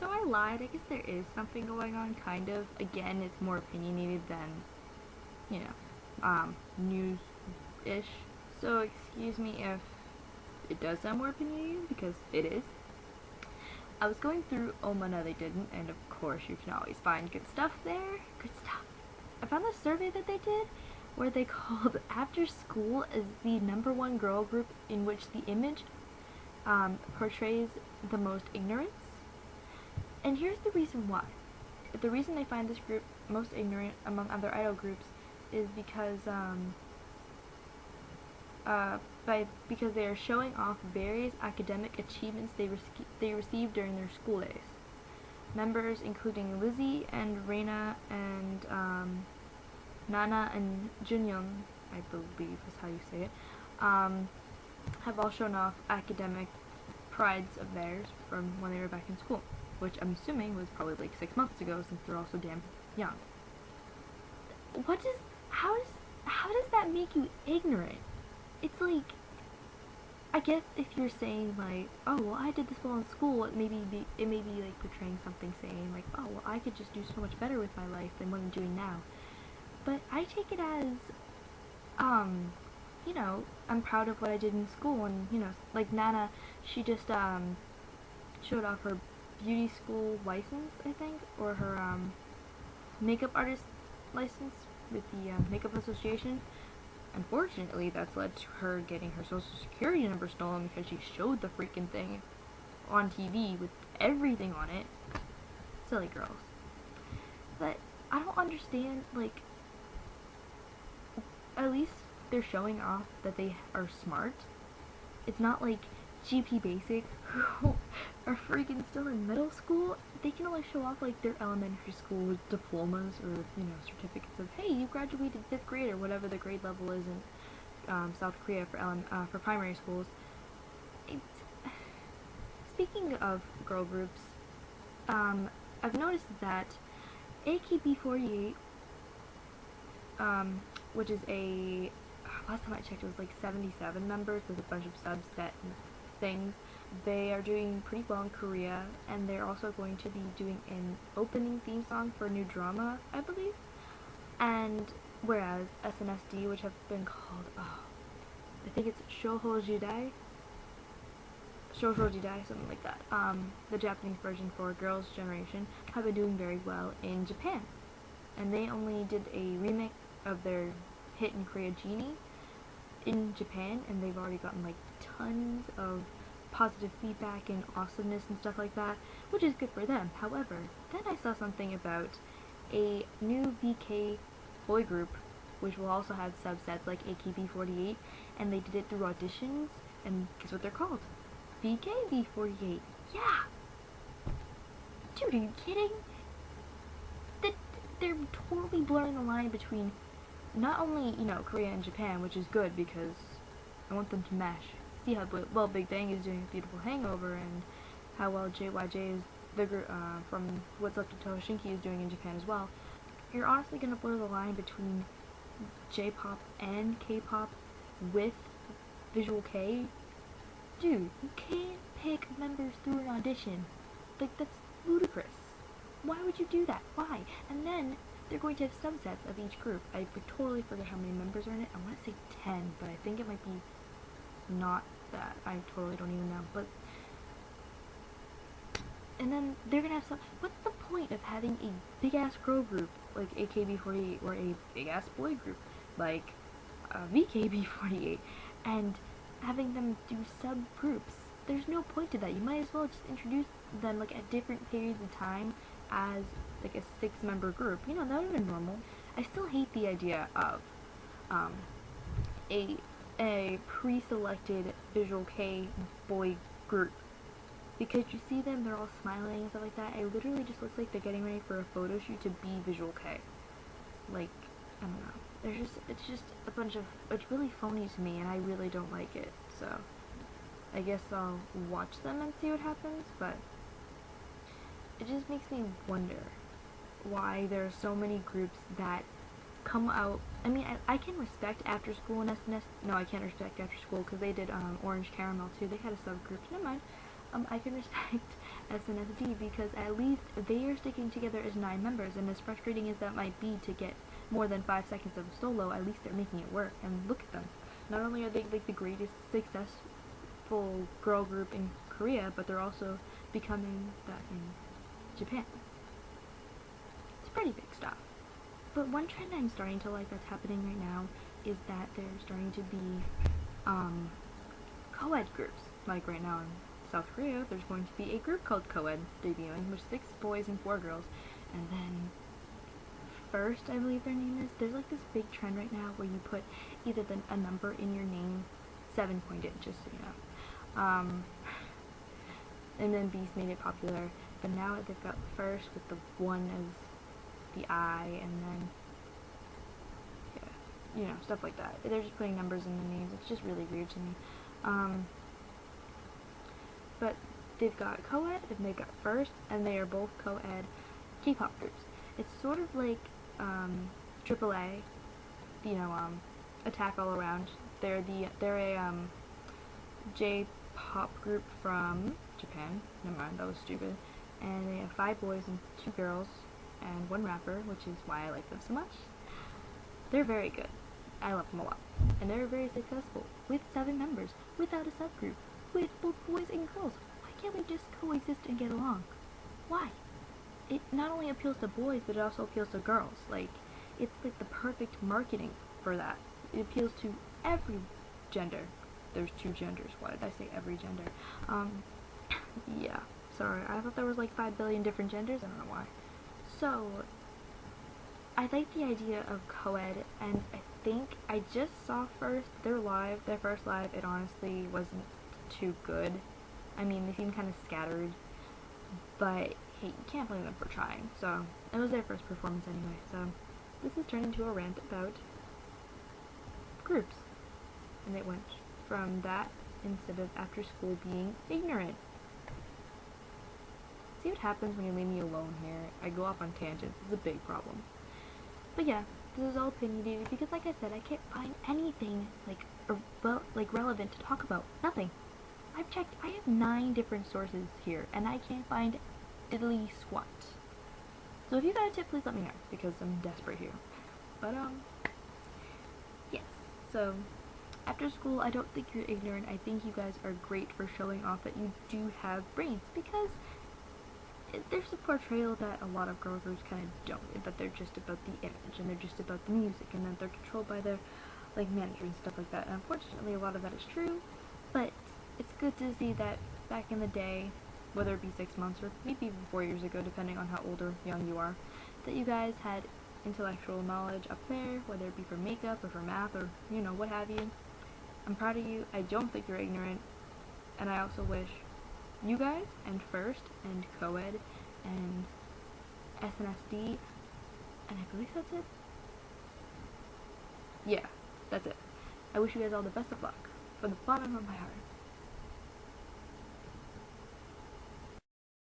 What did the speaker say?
so I lied. I guess there is something going on, kind of. Again, it's more opinionated than, you know, news-ish. So excuse me if it does sound more opinionated, because it is. I was going through no they didn't, and of course you can always find good stuff there. Good stuff. I found this survey that they did where they called After School as the #1 girl group in which the image portrays the most ignorance. And here's the reason why. The reason they find this group most ignorant among other idol groups is because because they are showing off various academic achievements they received during their school days. Members including Lizzie and Reina and Nana and Junyoung, I believe is how you say it, have all shown off academic prides of theirs from when they were back in school, which I'm assuming was probably like 6 months ago, since they're all so damn young. How does that make you ignorant? It's like, I guess if you're saying like, oh well, I did this well in school, it may be like portraying something, saying like, oh well, I could just do so much better with my life than what I'm doing now. But I take it as, you know, I'm proud of what I did in school, and, you know, like Nana, she just, showed off her beauty school license, I think, or her, makeup artist license with the, Makeup Association. Unfortunately, that's led to her getting her social security number stolen because she showed the freaking thing on TV with everything on it. Silly girls. But I don't understand, like, at least they're showing off that they are smart. It's not like GP Basic, who are freaking still in middle school. They can only show off like their elementary school diplomas or, you know, certificates of, hey, you graduated 5th grade or whatever the grade level is in South Korea for primary schools. Speaking of girl groups, I've noticed that AKB48, which is last time I checked it was like 77 members with a bunch of subset things. They are doing pretty well in Korea, and they're also going to be doing an opening theme song for a new drama, I believe. And whereas SNSD, which have been called, I think it's Shoujo Jidai, something like that, the Japanese version for Girls' Generation, have been doing very well in Japan. And they only did a remake of their hit in Korea, Genie, in Japan, and they've already gotten like tons of positive feedback and awesomeness and stuff like that, which is good for them. However, then I saw something about a new VK boy group, which will also have subsets like AKB48, and they did it through auditions, and guess what they're called? VKB48. Yeah! Dude, are you kidding? They're totally blurring the line between not only, you know, Korea and Japan, which is good because I want them to mesh. See how well Big Bang is doing Beautiful Hangover, and how well JYJ is from What's Left of Tohoshinki is doing in Japan as well. You're honestly gonna blur the line between J-pop and K-pop with Visual K? Dude, you can't pick members through an audition. Like, that's ludicrous. Why would you do that? Why? And then they're going to have subsets of each group. I totally forget how many members are in it. I want to say 10, but I think it might be not that. I totally don't even know. But and then they're gonna have some. What's the point of having a big ass girl group like AKB48 or a big ass boy group like VKB48 and having them do subgroups? There's no point to that. You might as well just introduce them like at different periods of time as like a 6-member group. You know, that would have been normal. I still hate the idea of a pre-selected Visual K boy group, because you see them, they're all smiling and stuff like that. It literally just looks like they're getting ready for a photo shoot to be Visual K. Like, I don't know. It's just a bunch of, it's really phony to me, and I really don't like it. So I guess I'll watch them and see what happens, but it just makes me wonder why there are so many groups that come out. I mean, I can respect After School and SNS. No, I can't respect After School because they did Orange Caramel too. They had a subgroup. Never mind. I can respect SNSD, because at least they are sticking together as 9 members, and as frustrating as that might be to get more than 5 seconds of a solo, at least they're making it work. And look at them. Not only are they like the greatest successful girl group in Korea, but they're also becoming that in Japan. It's pretty big stuff. But one trend I'm starting to like that's happening right now is that there's starting to be co-ed groups. Like right now in South Korea, there's going to be a group called co-ed debuting, with 6 boys and 4 girls. And then First, I believe their name is, there's like this big trend right now where you put either a number in your name, 7-pointed, just so you know. And then Beast made it popular, but now they've got First with the 1 as the I, and then, yeah, you know, stuff like that. They're just putting numbers in the names. It's just really weird to me. But they've got co-ed and they've got First, and they are both co-ed K-pop groups. It's sort of like AAA, you know, Attack All Around. They're a J-pop group from Japan. Never mind, that was stupid. And they have 5 boys and 2 girls and 1 rapper, which is why I like them so much. They're very good. I love them a lot. And they're very successful, with 7 members, without a subgroup, with both boys and girls. Why can't we just coexist and get along? Why? It not only appeals to boys, but it also appeals to girls. Like, it's like the perfect marketing for that. It appeals to every gender. There's 2 genders. Why did I say every gender? Yeah. Sorry, I thought there was like 5 billion different genders. I don't know why. So, I like the idea of co-ed, and I think I just saw their first live. It honestly wasn't too good. I mean, they seemed kind of scattered, but hey, you can't blame them for trying. So, it was their first performance anyway, so this has turned into a rant about groups. And it went from that instead of after school being ignorant. See what happens when you leave me alone here? I go off on tangents. It's a big problem. But yeah, this is all opinionated because, like I said, I can't find anything like relevant to talk about. Nothing. I've checked. I have 9 different sources here, and I can't find at least one. So if you got a tip, please let me know, because I'm desperate here. But yes. So after school, I don't think you're ignorant. I think you guys are great for showing off that you do have brains, because there's a portrayal that a lot of girl groups kind of don't, that they're just about the image, and they're just about the music, and that they're controlled by their like manager and stuff like that. And unfortunately, a lot of that is true, but it's good to see that back in the day, whether it be 6 months or maybe even 4 years ago, depending on how old or young you are, that you guys had intellectual knowledge up there, whether it be for makeup or for math or, you know, what have you. I'm proud of you. I don't think you're ignorant, and I also wish you guys, and First, and co-ed, and SNSD, and I believe that's it. Yeah, that's it. I wish you guys all the best of luck, from the bottom of my heart.